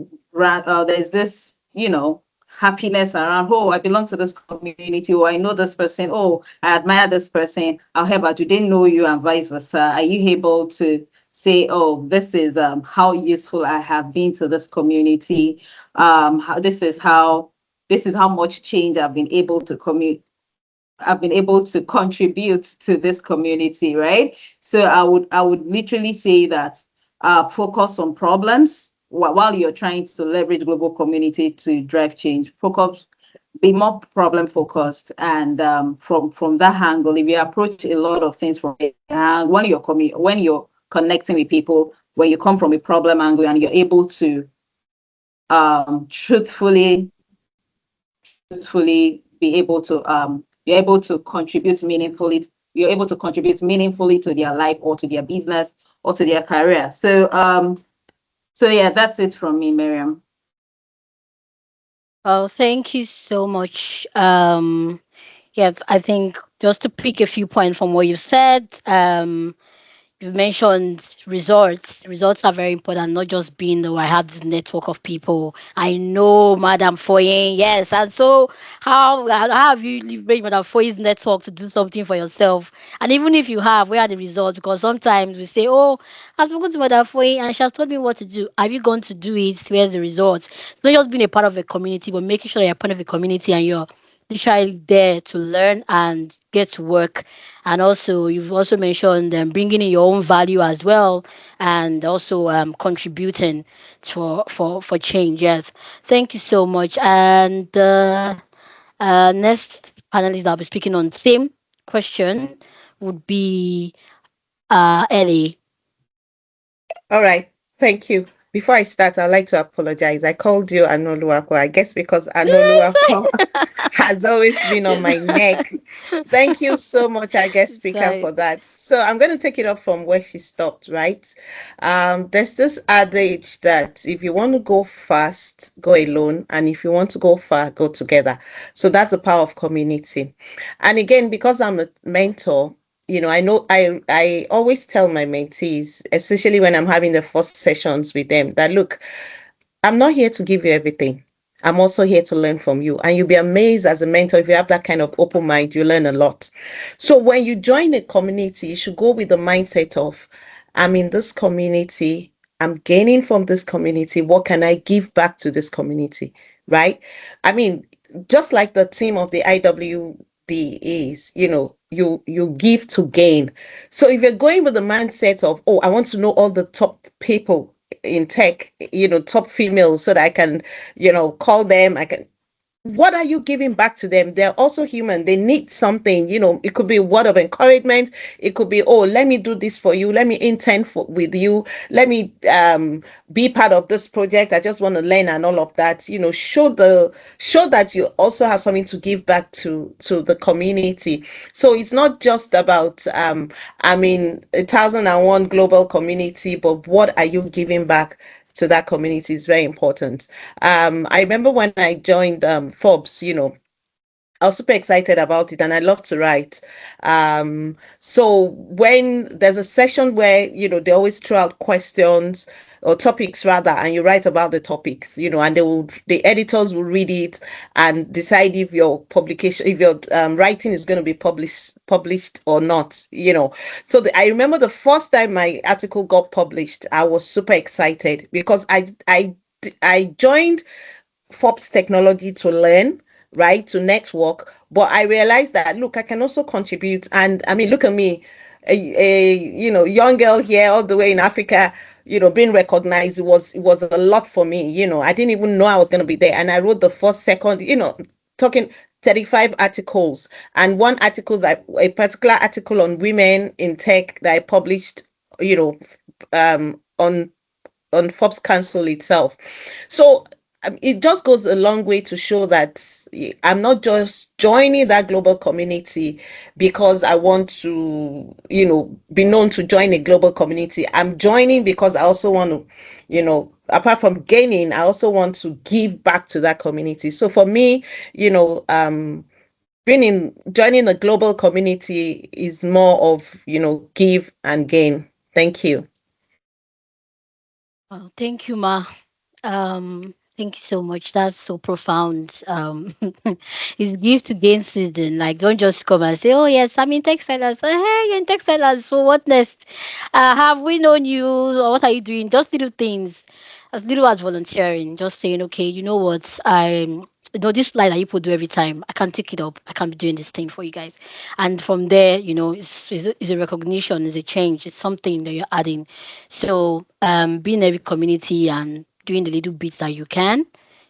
happiness around, oh, I belong to this community, or I know this person, oh, I admire this person. However, do they know you, and vice versa? Are you able to say, oh, this is how useful I have been to this community? This is how much change I've been able to contribute to this community, right? So I would literally say that focus on problems while you're trying to leverage global community to drive change. Focus, be more problem focused, and from that angle, if you approach a lot of things from when you're connecting with people, when you come from a problem angle and you're able to truthfully be able to you're able to contribute meaningfully to their life or to their business or to their career. So yeah, that's it from me, Miriam. Oh, thank you so much. Yes, I think just to pick a few points from what you said, you mentioned results. Results are very important, not just being though I have this network of people. I know Madam Foyen, yes. And so how have you leveraged Madam Foyen's network to do something for yourself? And even if you have, where are the results? Because sometimes we say, oh, I've spoken to Madam Foyen and she has told me what to do. Have you gone to do it? Where's the results? It's not just being a part of a community, but making sure you're part of a community and you're literally there to learn and get to work. And also, you've also mentioned bringing in your own value as well, and also contributing for change. Yes, thank you so much. And the next panelist that'll be speaking on the same question would be Ellie. All right. Thank you. Before I start, I'd like to apologize. I called you Anoluwako. I guess because Anoluwako has always been on my neck. Thank you so much, I guess, It's speaker, fine. for that. So I'm going to take it up from where she stopped, right? There's this adage that if you want to go fast, go alone. And if you want to go far, go together. So that's the power of community. And again, because I'm a mentor, I know I always tell my mentees, especially when I'm having the first sessions with them, that look, I'm not here to give you everything. I'm also here to learn from you. And you'll be amazed as a mentor, if you have that kind of open mind, you learn a lot. So when you join a community, you should go with the mindset of, I'm in this community, I'm gaining from this community. What can I give back to this community? Right? I mean, just like the team of the IWD is, you give to gain. So if you're going with the mindset of, oh, I want to know all the top people in tech, top females, so that I can, call them, I can, what are you giving back to them? They're also human. They need something. It could be a word of encouragement. It could be, oh, let me do this for you. Let me intern with you. Let me be part of this project. I just want to learn and all of that. Show that you also have something to give back to the community. So it's not just about 1,001 global community, but what are you giving back to that community is very important. I remember when I joined Forbes, I was super excited about it and I love to write. So when there's a session where, they always throw out questions or topics rather, and you write about the topics, and the editors will read it and decide if your publication, if your writing is going to be published or not, So I remember the first time my article got published, I was super excited because I joined Forbes technology to learn, right, to network. But I realized that, look, I can also contribute. And I mean, look at me, a young girl here all the way in Africa, being recognized. It was a lot for me. I didn't even know I was going to be there. And I wrote the first, second, talking 35 articles, and one article, a particular article on women in tech that I published, on Forbes Council itself. So it just goes a long way to show that I'm not just joining that global community because I want to, be known to join a global community. I'm joining because I also want to, apart from gaining, I also want to give back to that community. So for me, joining a global community is more of, give and gain. Thank you. Oh, thank you, Ma. Thank you so much. That's so profound. It's give to gain season. Like, don't just come and say, "Oh yes, I'm in Techstylers." Hey, you're in Techstylers. So what next? Have we known you? Or what are you doing? Just little things, as little as volunteering. Just saying, okay, you know what? This slide that you put do every time. I can take it up. I can be doing this thing for you guys. And from there, it's a recognition, it's a change, it's something that you're adding. So being every community and doing the little bits that you can,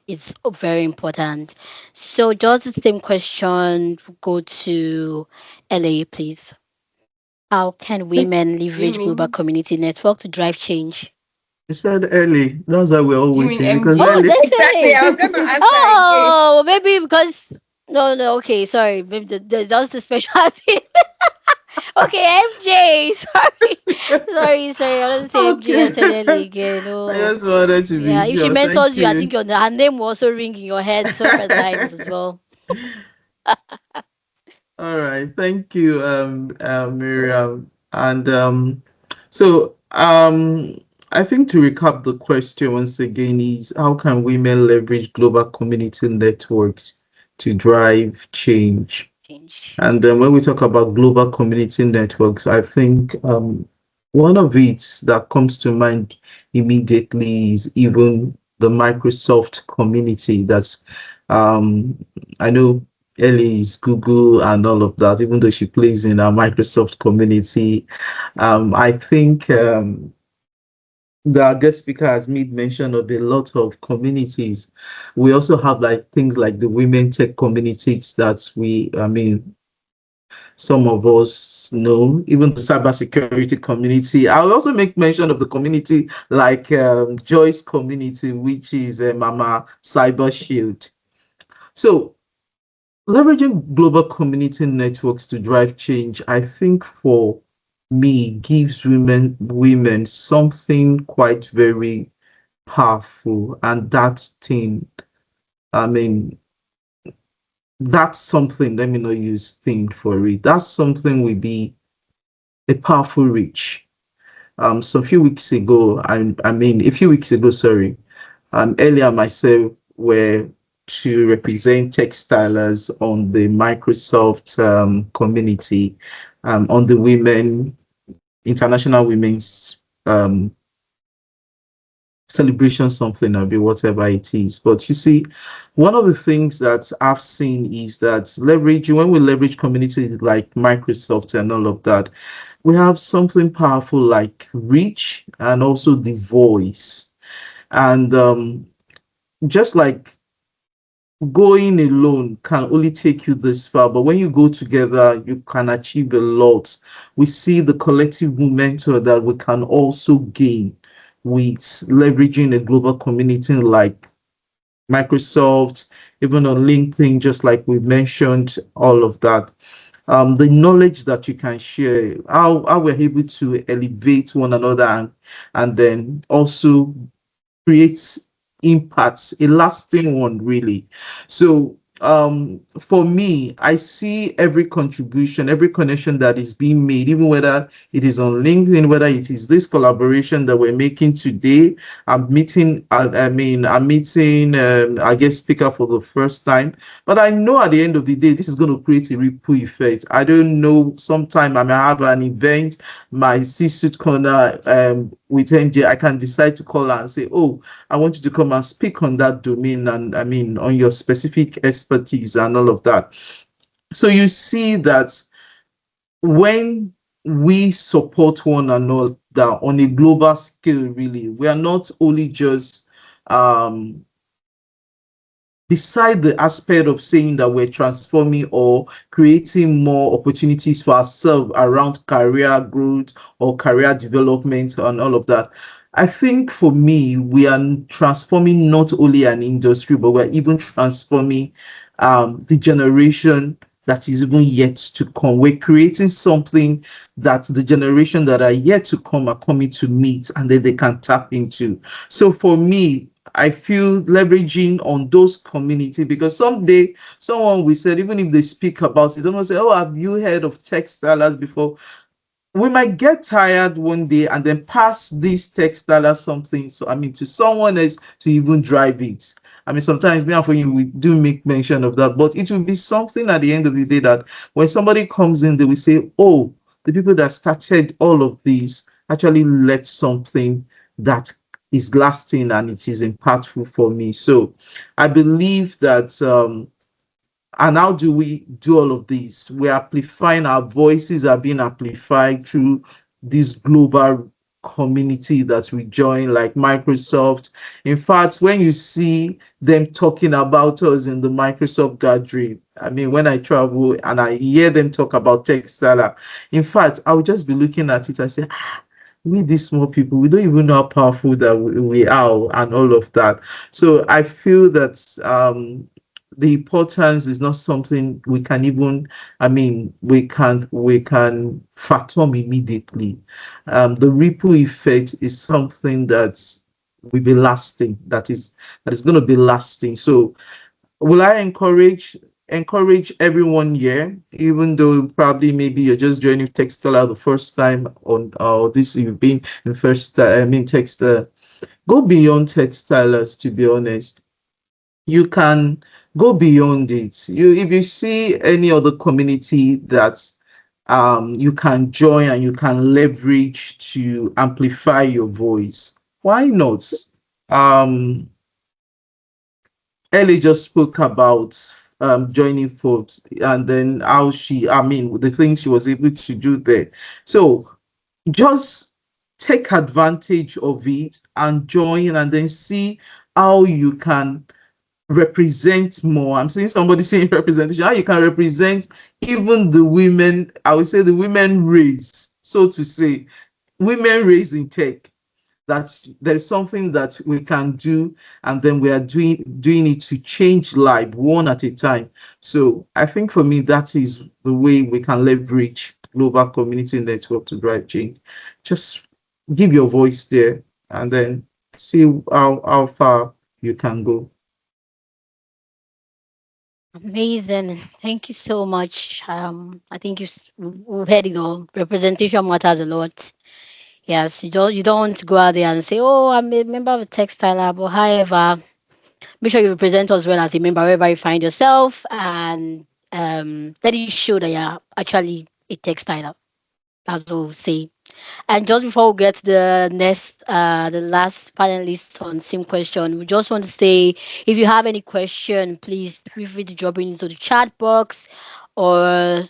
it's very important. So just the same question, go to LA, please. How can So women you leverage global mean community network to drive change? You said early. That's why we're all do you mean waiting because MJ? Oh, early. Exactly. definitely. I was going to answer again. Oh, maybe because no, no. Okay, sorry. Maybe there's just a specialty. Okay, MJ. Sorry, sorry. I don't say MJ. I Okay. said Ellie again. I Oh, just wanted to yeah. be If she sure. Thank mentors you, I you. think her name will also ring in your head several times as well. All right. Thank you, Miriam. And so I think to recap the question once again is how can women leverage global community networks to drive change? Change. And then when we talk about global community networks, I think one of it that comes to mind immediately is even the Microsoft community. That's I know Ellie is Google and all of that, even though she plays in our Microsoft community. I think the guest speaker has made mention of a lot of communities. We also have like things like the women tech communities that some of us know, even the cybersecurity community. I'll also make mention of the community like Joyce community, which is Mama Cyber Shield. So leveraging global community networks to drive change, I think for me gives women something quite very powerful, and that thing, I mean, that's something. Let me not use thing for it. That's something will be a powerful reach. So a few weeks ago, sorry, earlier myself were to represent Techstylers on the Microsoft community, on the International Women's celebration, something or be whatever it is. But you see, one of the things that I've seen is that when we leverage communities like Microsoft and all of that, we have something powerful like reach and also the voice. And just like going alone can only take you this far, but when you go together, you can achieve a lot. We see the collective momentum that we can also gain with leveraging a global community like Microsoft, even on LinkedIn, just like we mentioned, all of that. The knowledge that you can share, how we're able to elevate one another, and then also creates impacts, a lasting one, really. So for me, I see every contribution, every connection that is being made, even whether it is on LinkedIn, whether it is this collaboration that we're making today. I'm meeting I guess speaker for the first time, but I know at the end of the day this is going to create a ripple effect. I don't know, sometime I may have an event, my C-suite corner with MJ, I can decide to call her and say, oh, I want you to come and speak on that domain, and on your specific expertise and all of that. So you see that when we support one another on a global scale, really, we are not only just beside the aspect of saying that we're transforming or creating more opportunities for ourselves around career growth or career development and all of that. I think for me, we are transforming not only an industry, but we're even transforming the generation that is even yet to come. We're creating something that the generation that are yet to come are coming to meet and then they can tap into. So for me, I feel leveraging on those community, because someday someone will say, even if they speak about it, someone say, oh, have you heard of Techstylers before? We might get tired one day and then pass this textile or something. So I mean, to someone else to even drive it. I mean, sometimes me and for you, we do make mention of that, but it will be something at the end of the day that when somebody comes in, they will say, oh, the people that started all of this actually left something that is lasting and it is impactful for me. So I believe that and how do we do all of this? We're amplifying, our voices are being amplified through this global community that we join, like Microsoft. In fact, when you see them talking about us in the Microsoft gathering, I mean, when I travel and I hear them talk about Techstylers, in fact, I would just be looking at it and say, we these small people, we don't even know how powerful that we are and all of that. So I feel that the importance is not something we can even, I mean, we can fathom immediately. The ripple effect is something that will be lasting, that is going to be lasting. So will I encourage everyone here, even though probably maybe you're just joining Textile the first time on this, you've been in first I mean Textile, go beyond Textilers, to be honest. You can go beyond it. If you see any other community that you can join and you can leverage to amplify your voice, why not? um Ellie just spoke about joining folks and then how I mean, the things she was able to do there. So just take advantage of it and join and then see how you can represent more. I'm seeing somebody saying representation, how you can represent even the women, I would say the women race, so to say, women race in tech, that there's something that we can do and then we are doing it to change life one at a time. So I think for me that is the way we can leverage global community network to drive change. Just give your voice there and then see how far you can go. Amazing. Thank you so much. I think we've heard it all. Representation matters a lot. Yes, you don't want to go out there and say, "Oh, I'm a member of a textile," but however, make sure you represent us well as a member wherever you find yourself, and let it show that you're actually a textile. That's what we'll say. And just before we get to the last panelist on same question, we just want to say, if you have any question, please feel free to drop it into the chat box, or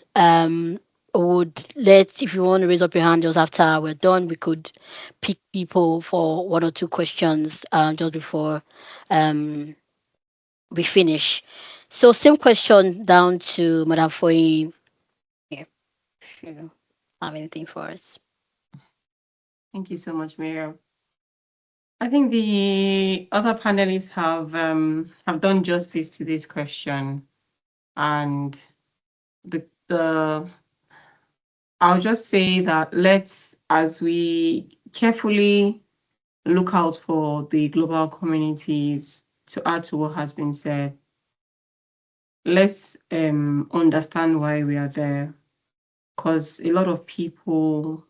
would let if you want to raise up your hand just after we're done, we could pick people for one or two questions just before um we finish. So same question down to Madam Foy. Yeah, if you have anything for us. Thank you so much, Miriam. I think the other panelists have done justice to this question, and the I'll just say that let's, as we carefully look out for the global communities, to add to what has been said, let's understand why we are there, because a lot of people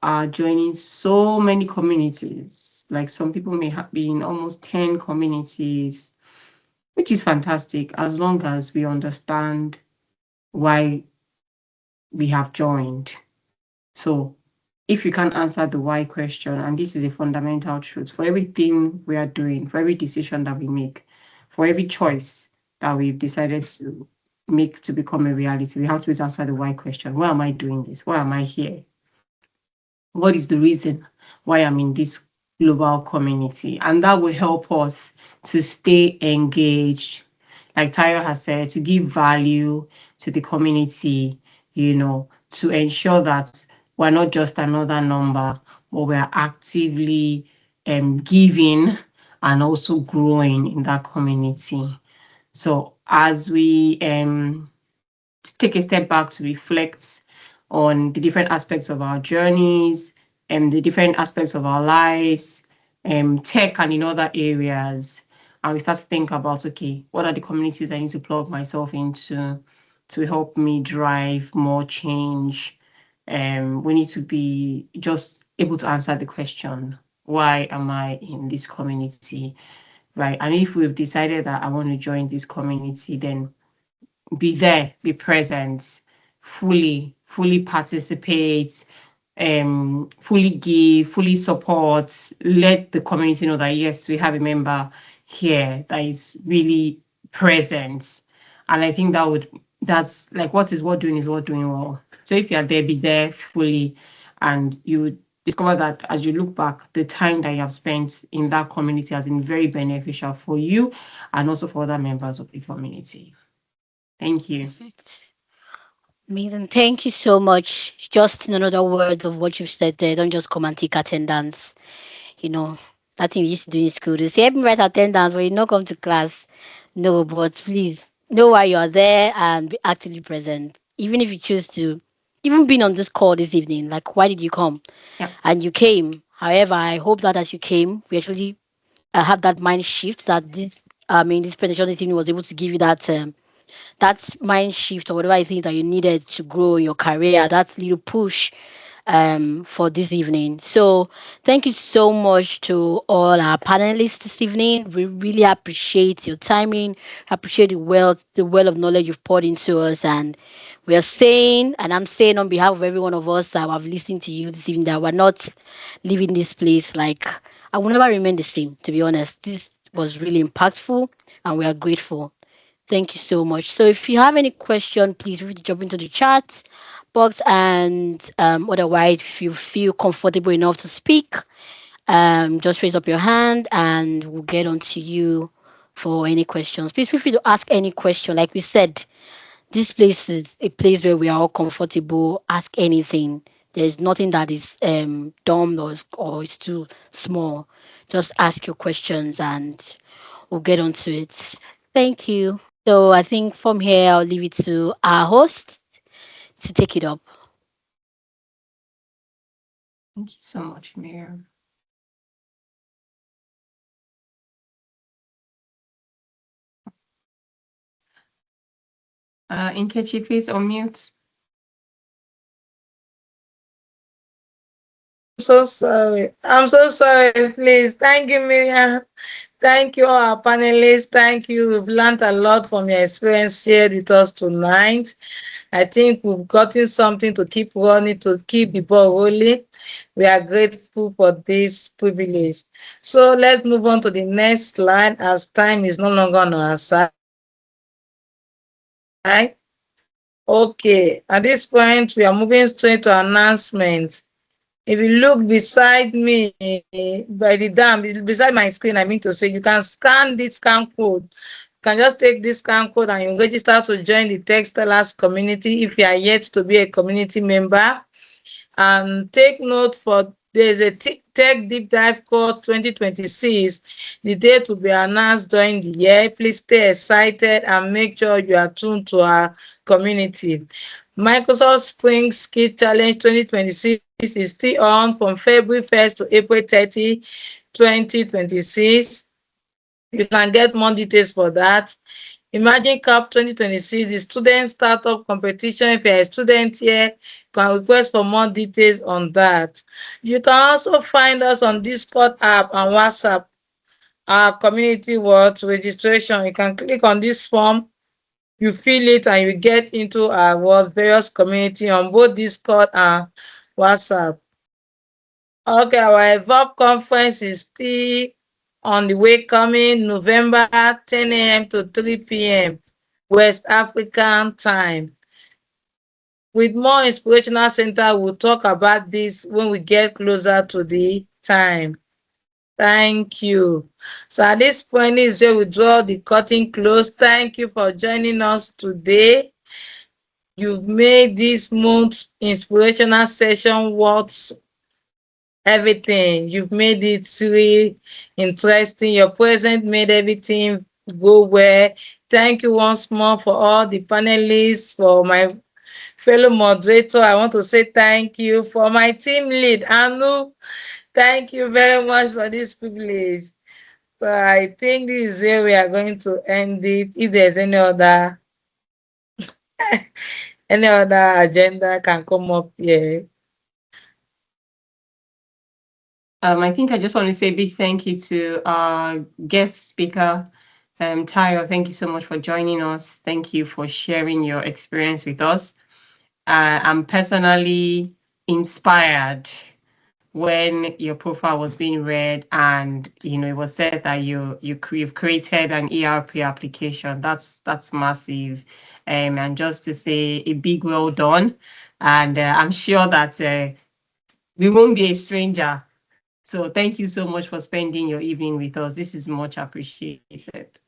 are joining so many communities. Like some people may have been in almost 10 communities, which is fantastic as long as we understand why we have joined. So if you can't answer the why question, and this is a fundamental truth for everything we are doing, for every decision that we make, for every choice that we've decided to make to become a reality, we have to answer the why question. Why am I doing this? Why am I here? What is the reason why I'm in this global community? And that will help us to stay engaged, like Tayo has said, to give value to the community, to ensure that we're not just another number, but we're actively giving and also growing in that community. So as we take a step back to reflect on the different aspects of our journeys and the different aspects of our lives, tech and in other areas. And we start to think about, okay, what are the communities I need to plug myself into to help me drive more change? We need to be just able to answer the question, why am I in this community? Right. And if we've decided that I want to join this community, then be there, be present, fully participate, fully give, fully support, let the community know that yes, we have a member here that is really present. And I think that's like what is what doing is what doing well. So if you're there, be there fully, and you discover that as you look back, the time that you have spent in that community has been very beneficial for you and also for other members of the community. Thank you. Perfect. Amazing. Thank you so much. Just in another word of what you've said there, don't just come and take attendance. You know, that thing we used to do in school. They say, help me write attendance when you not come to class. No, but please know why you are there and be actively present. Even if you choose to, even being on this call this evening, like, why did you come? Yeah. And you came. However, I hope that as you came, we actually have that mind shift that this presentation thing was able to give you that mind shift or whatever it is that you needed to grow your career, that little push for this evening. So thank you so much to all our panelists this evening. We really appreciate your timing, appreciate the well of knowledge you've poured into us, and we are saying, and I'm saying on behalf of every one of us that have listened to you this evening, that we're not leaving this place like I will never remain the same, to be honest. This was really impactful and we are grateful. Thank you so much. So if you have any question, please feel free to jump into the chat box, and otherwise, if you feel comfortable enough to speak, just raise up your hand and we'll get on to you for any questions. Please feel free to ask any question. Like we said, this place is a place where we are all comfortable. Ask anything. There's nothing that is dumb or is too small. Just ask your questions and we'll get onto it. Thank you. So I think from here I'll leave it to our host to take it up. Thank you so much, Miriam. Nkechi, please unmute. So sorry. I'm so sorry. Please. Thank you, Miriam. Thank you, all our panelists. Thank you. We've learned a lot from your experience shared with us tonight. I think we've gotten something to keep running, to keep the ball rolling. We are grateful for this privilege. So let's move on to the next slide as time is no longer on our side. Okay, at this point, we are moving straight to announcements. If you look beside me, by the dam, beside my screen, I mean to say, you can scan this scan code. You can just take this scan code and you register to join the Techstylers community if you are yet to be a community member. And take note for there's a Tech Deep Dive Code 2026. The date will be announced during the year. Please stay excited and make sure you are tuned to our community. Microsoft Spring Skill Challenge 2026 is still on from February 1st to April 30, 2026. You can get more details for that. Imagine Cup 2026, the student startup competition. If you're a student here, you can request for more details on that. You can also find us on Discord app and WhatsApp, our community world registration. You can click on this form, you fill it, and you get into our world various community on both Discord and WhatsApp. Okay, our Evolve conference is still on the way, coming November 10 a.m. to 3 p.m. West African time. With more Inspirational Center, we'll talk about this when we get closer to the time. Thank you. So at this point is where we draw the curtain close. Thank you for joining us today. You've made this month's inspirational session worth everything. You've made it really interesting. Your present made everything go well. Thank you once more for all the panelists, for my fellow moderator. I want to say thank you for my team lead, Anu. Thank you very much for this privilege. So I think this is where we are going to end it. If there's any other agenda can come up here. I think I just want to say a big thank you to our guest speaker, Tayo. Thank you so much for joining us. Thank you for sharing your experience with us. I'm personally inspired when your profile was being read, and it was said that you've created an ERP application. That's massive, and just to say a big well done. And I'm sure that we won't be a stranger. So thank you so much for spending your evening with us. This is much appreciated.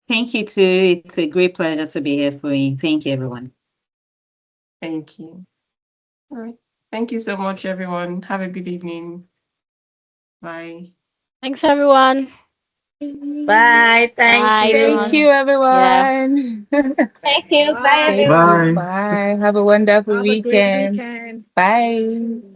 Thank you too. It's a great pleasure to be here for you. Thank you, everyone. Thank you. All right. Thank you so much, everyone. Have a good evening. Bye. Thanks, everyone. Bye. Thank Bye, you. Thank everyone. you, Yeah. everyone. Thank you. Bye, Thank everyone. you. Bye. Bye. Have a wonderful Have a great weekend. weekend. Bye.